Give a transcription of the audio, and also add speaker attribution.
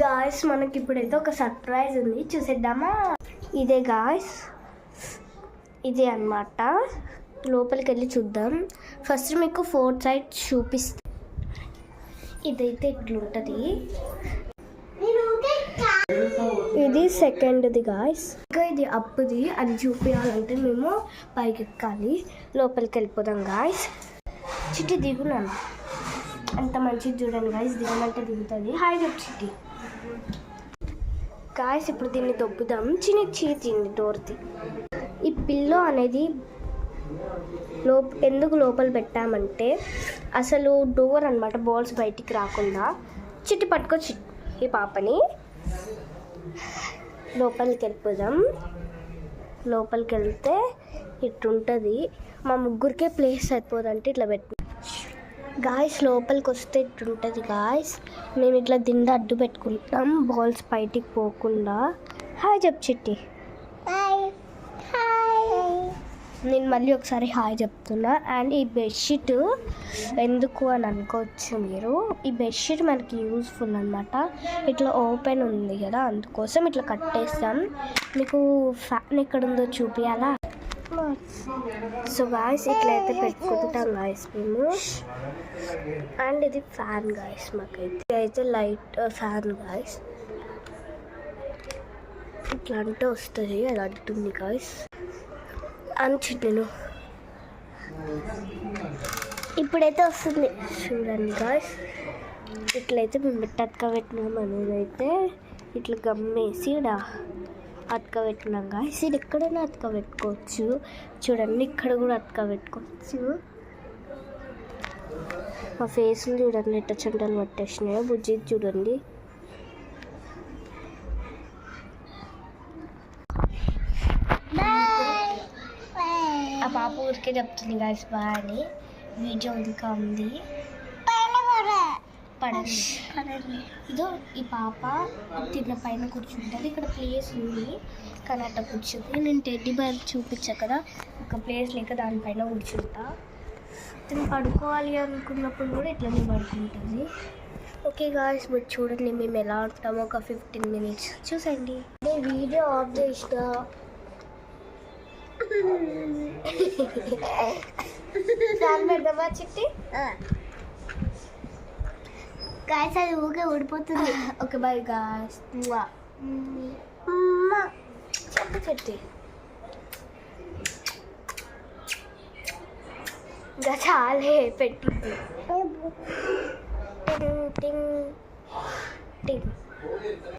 Speaker 1: Guys మనకి ఇప్పుడైతే ఒక సర్ప్రైజ్ ఉంది, చూసేద్దామా? ఇదే గాయ్స్, ఇదే అన్నమాట. లోపలికి వెళ్ళి చూద్దాం. ఫస్ట్ మీకు 4 సైడ్స్ చూపిస్తా. ఇదైతే ఇట్లుంటుంది. ఇది సెకండ్ది గాయ్స్. ఇంకా ఇది అప్పుది, అది చూపించాలంటే మేము పైకి ఎక్కాలి. లోపలికి వెళ్ళిపోదాం గాయ్స్. చిట్టి దిగున్నాను, అంత మంచిది చూడండి గాయ్స్. దిగమంటే దిగుతుంది. హాయ్ చెప్పు చిట్టి. గాయ్స్ ఇప్పుడు దీన్ని తొప్పుదాం. చిన్ని డోర్ది. ఈ పిల్లో అనేది ఎందుకు లోపల పెట్టామంటే అసలు డోర్ అనమాట, బాల్స్ బయటికి రాకుండా. చిట్టి పట్టుకో ఈ పాపని. లోపలికి వెళ్ళిపోదాం. లోపలికి వెళ్తే ఇట్లుంటుంది. మా ముగ్గురికే ప్లేస్ సరిపోదంటే ఇట్లా పెట్టు గాయ్స్. లోపలికి వస్తే ఇట్లుంటుంది గాయ్స్. మేము ఇట్లా దిండ అడ్డు పెట్టుకుంటాం బాల్స్ బయటికి పోకుండా. హాయ్ చెప్పు చిట్టి. నేను మళ్ళీ ఒకసారి హాయ్ చెప్తున్నా. అండ్ ఈ బెడ్షీట్ ఎందుకు అని అనుకోవచ్చు మీరు. ఈ బెడ్షీట్ మనకి యూస్ఫుల్ అనమాట. ఇట్లా ఓపెన్ ఉంది కదా, అందుకోసం ఇట్లా కట్టేస్తాం. మీకు ఫ్యాన్ ఎక్కడ ఉందో చూపించాలా? సో గాయస్ ఇట్లయితే పెట్టుకుంటాం గాయస్ మేము. అండ్ ఇది ఫ్యాన్ గాయస్, మాకైతే అయితే లైట్ ఫ్యాన్ గాయస్. ఇట్లా అంటే వస్తుంది, అది అంటుంది గాయస్. నేను ఇప్పుడైతే వస్తుంది చూడండి గాయస్. ఇట్లయితే మేము అతకబెట్టినాం అనేది అయితే ఇట్లా గమ్మేసి అతకబెట్టినాం గాయస్. ఇది ఎక్కడైనా అతకబెట్టుకోవచ్చు. చూడండి ఇక్కడ కూడా అతకబెట్టుకోవచ్చు. మా ఫేస్లు చూడండి ఎట్ట చెంటలు పట్టేసినాయో. బుజ్జి చూడండి. ఆ పాప ఊరికే చెప్తుంది గాయస్ బాయ్ అని. వీడియో ఇంకా ఉంది, పడండి. ఇదో ఈ పాప తిన్న పైన కూర్చుంటుంది. ఇక్కడ ప్లేస్ ఉంది కానీ అట్లా కూర్చుంది. నేను టెడ్డీ బేర్ చూపించా కదా, ఒక ప్లేస్ లేక దానిపైన కూర్చుంటా. తను పడుకోవాలి అనుకున్నప్పుడు కూడా ఇట్లనే పడుకుంటుంది. ఓకే గాయ్స్, మీరు చూడండి మేము ఎలా ఉంటామో. ఒక 15 minutes చూసండి. వీడియో ఆఫ్ చేసిన ఫ్యాన్ పెడదామా చిట్టి? గాయ్స్ అది ఊకే ఊడిపోతుంది. Okay bye guys. చెట్టి ఇంకా చాలే పెట్టింది. టింగ్ టింగ్ టింగ్.